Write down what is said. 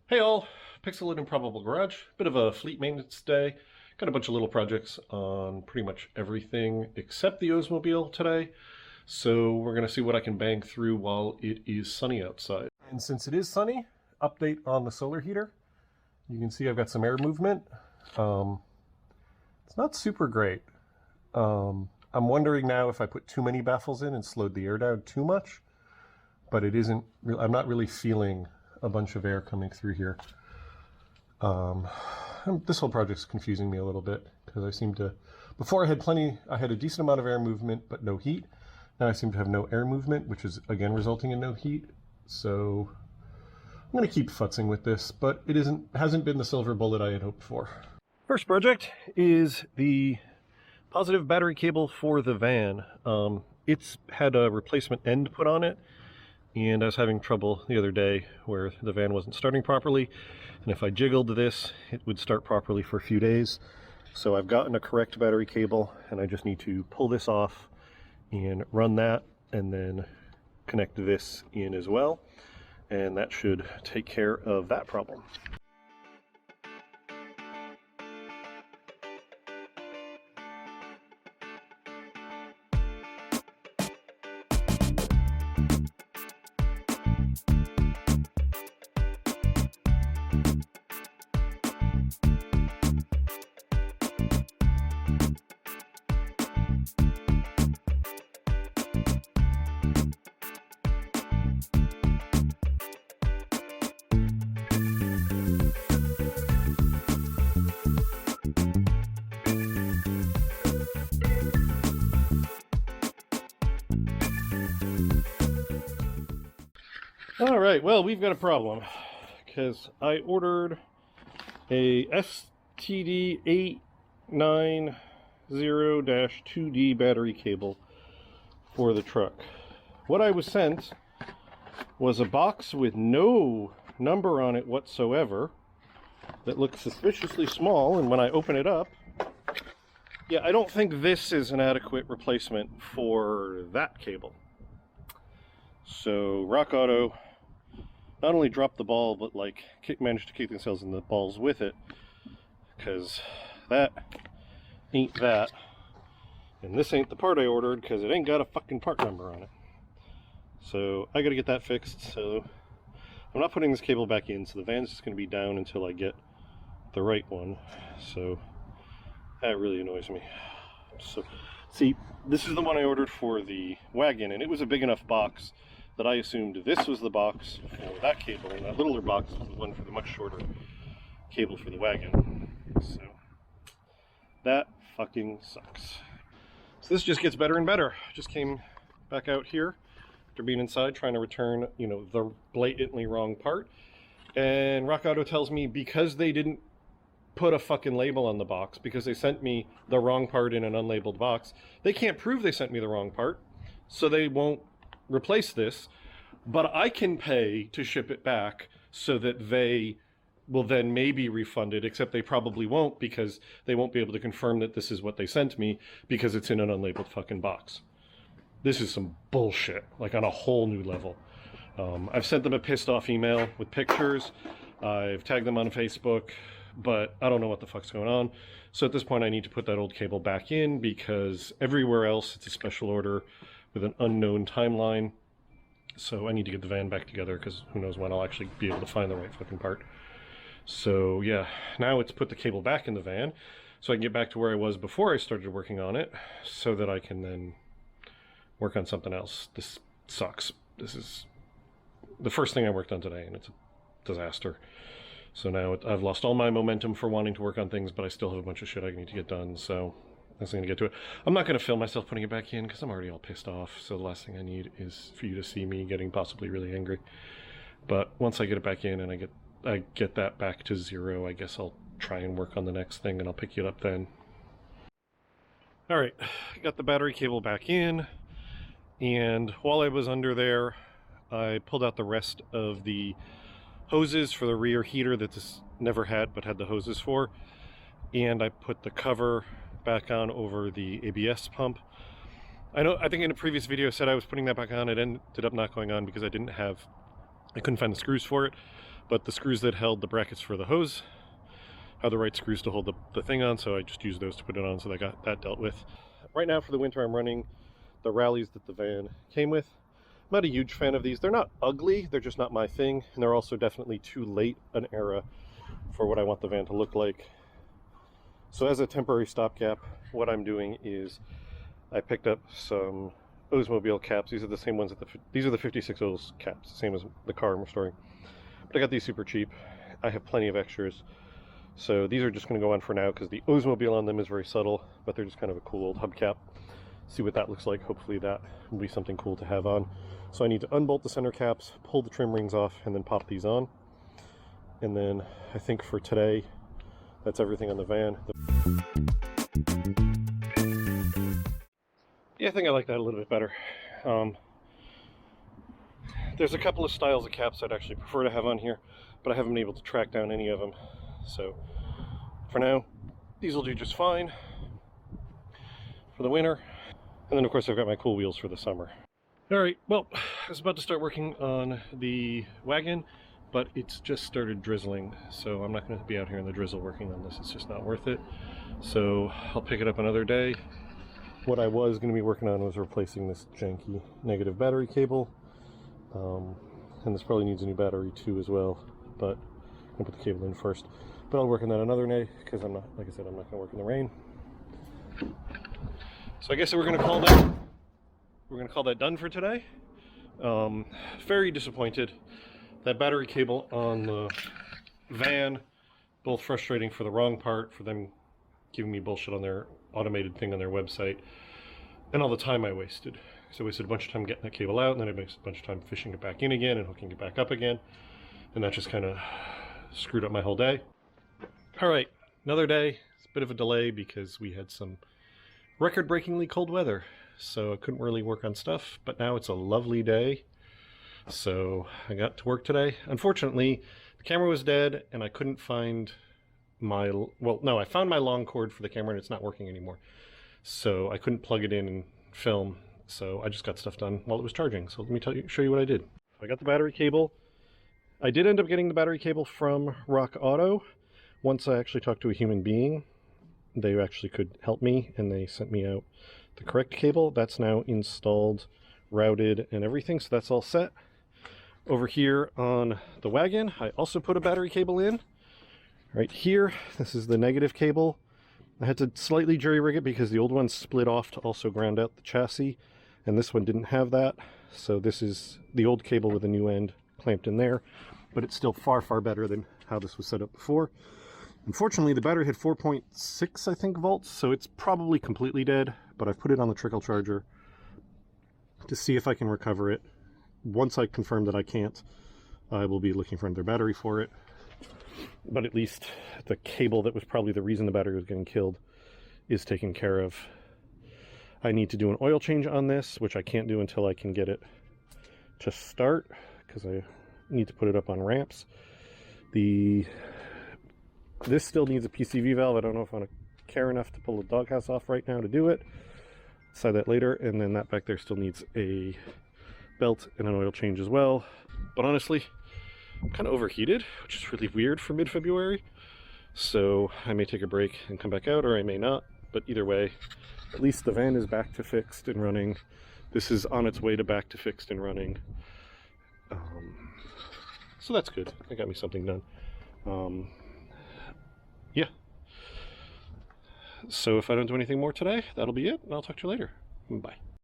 Hey all, Pixel and Improbable Garage. Bit of a fleet maintenance day. Got a bunch of little projects on pretty much everything except the Oldsmobile today. So we're going to see what I can bang through while it is sunny outside. And since it is sunny, update on the solar heater. You can see I've got some air movement. It's not super great. I'm wondering now if I put too many baffles in and slowed the air down too much. But it isn't, I'm not really feeling a bunch of air coming through here. This whole project's confusing me a little bit because I seem to, before I had a decent amount of air movement but no heat. Now I seem to have no air movement, which is again resulting in no heat. So I'm going to keep futzing with this, but it hasn't been the silver bullet I had hoped for. First project is the positive battery cable for the van. It's had a replacement end put on it, and I was having trouble the other day where the van wasn't starting properly, and if I jiggled this, it would start properly for a few days. So I've gotten a correct battery cable, and I just need to pull this off and run that, and then connect this in as well, and that should take care of that problem. All right, well, we've got a problem because I ordered a STD890-2D battery cable for the truck. What I was sent was a box with no number on it whatsoever that looks suspiciously small, and when I open it up, yeah, I don't think this is an adequate replacement for that cable. So Rock Auto not only dropped the ball, but like managed to kick themselves in the balls with it, because that ain't that, and this ain't the part I ordered because it ain't got a fucking part number on it. So I gotta get that fixed. So I'm not putting this cable back in, so the van's just gonna be down until I get the right one. So that really annoys me. So see, this is the one I ordered for the wagon, and it was a big enough box that I assumed this was the box for that cable, and that littler box was the one for the much shorter cable for the wagon. So that fucking sucks. So this just gets better and better. Just came back out here after being inside trying to return, you know, the blatantly wrong part. And Rock Auto tells me because they didn't put a fucking label on the box, because they sent me the wrong part in an unlabeled box, they can't prove they sent me the wrong part, so they won't replace this, but I can pay to ship it back so that they will then maybe refund it, except they probably won't, because they won't be able to confirm that this is what they sent me because it's in an unlabeled fucking box. This is some bullshit, like on a whole new level. I've sent them a pissed off email with pictures. I've tagged them on Facebook, but I don't know what the fuck's going on. So at this point I need to put that old cable back in, because everywhere else it's a special order with an unknown timeline. So I need to get the van back together, because who knows when I'll actually be able to find the right fucking part. So yeah, now it's put the cable back in the van so I can get back to where I was before I started working on it, so that I can then work on something else. This sucks. This is the first thing I worked on today, and it's a disaster. So now I've lost all my momentum for wanting to work on things, but I still have a bunch of shit I need to get done, so I'm going to get to it. I'm not going to film myself putting it back in because I'm already all pissed off, so the last thing I need is for you to see me getting possibly really angry. But once I get it back in and I get that back to zero, I guess I'll try and work on the next thing, and I'll pick you up then. Alright, got the battery cable back in, and while I was under there, I pulled out the rest of the hoses for the rear heater that this never had but had the hoses for, and I put the cover back on over the ABS pump. I think in a previous video I said I was putting that back on. It ended up not going on because I couldn't find the screws for it. but the screws that held the brackets for the hose are the right screws to hold the thing on, so I just used those to put it on, so I got that dealt with. Right now for the winter I'm running the rallies that the van came with. I'm not a huge fan of these. They're not ugly, they're just not my thing, and they're also definitely too late an era for what I want the van to look like. So as a temporary stopgap, what I'm doing is I picked up some Oldsmobile caps. These are the same ones that these are the 56 Olds caps, same as the car I'm restoring. But I got these super cheap. I have plenty of extras. So these are just going to go on for now because the Oldsmobile on them is very subtle, but they're just kind of a cool old hubcap. See what that looks like. Hopefully that will be something cool to have on. So I need to unbolt the center caps, pull the trim rings off, and then pop these on. And then I think for today, that's everything on the van. Yeah, I think I like that a little bit better. There's a couple of styles of caps I'd actually prefer to have on here, but I haven't been able to track down any of them. So for now, these will do just fine for the winter. And then of course I've got my cool wheels for the summer. All right, well, I was about to start working on the wagon, but it's just started drizzling, so I'm not going to be out here in the drizzle working on this. It's just not worth it. So I'll pick it up another day. What I was going to be working on was replacing this janky negative battery cable. And this probably needs a new battery too as well, but I'm going to put the cable in first. But I'll work on that another day because I'm not, like I said, I'm not going to work in the rain. So I guess we're going to call that done for today. Very disappointed. That battery cable on the van, both frustrating for the wrong part, for them giving me bullshit on their automated thing on their website, and all the time I wasted. So I wasted a bunch of time getting that cable out, and then I wasted a bunch of time fishing it back in again and hooking it back up again, and that just kind of screwed up my whole day. All right, another day. It's a bit of a delay because we had some record-breakingly cold weather, so I couldn't really work on stuff, but now it's a lovely day, so I got to work today. Unfortunately, the camera was dead, and I couldn't find my, well, no, I found my long cord for the camera, and it's not working anymore, so I couldn't plug it in and film, so I just got stuff done while it was charging. So let me show you what I did. I got the battery cable. I did end up getting the battery cable from Rock Auto. Once I actually talked to a human being, they actually could help me, and they sent me out the correct cable. That's now installed, routed, and everything, so that's all set. Over here on the wagon, I also put a battery cable in. Right here, this is the negative cable. I had to slightly jury-rig it because the old one split off to also ground out the chassis, and this one didn't have that. So this is the old cable with a new end clamped in there, but it's still far, far better than how this was set up before. Unfortunately, the battery had 4.6, I think, volts, so it's probably completely dead, but I've put it on the trickle charger to see if I can recover it. Once I confirm that I can't, I will be looking for another battery for it. But at least the cable that was probably the reason the battery was getting killed is taken care of. I need to do an oil change on this, which I can't do until I can get it to start, because I need to put it up on ramps. This still needs a PCV valve. I don't know if I care enough to pull the doghouse off right now to do it. Decide that later. And then that back there still needs a belt and an oil change as well. But honestly, I'm kind of overheated, which is really weird for mid-February. So I may take a break and come back out, or I may not. But either way, at least the van is back to fixed and running. This is on its way to back to fixed and running. So that's good. That got me something done. Yeah. So if I don't do anything more today, that'll be it, and I'll talk to you later. Bye.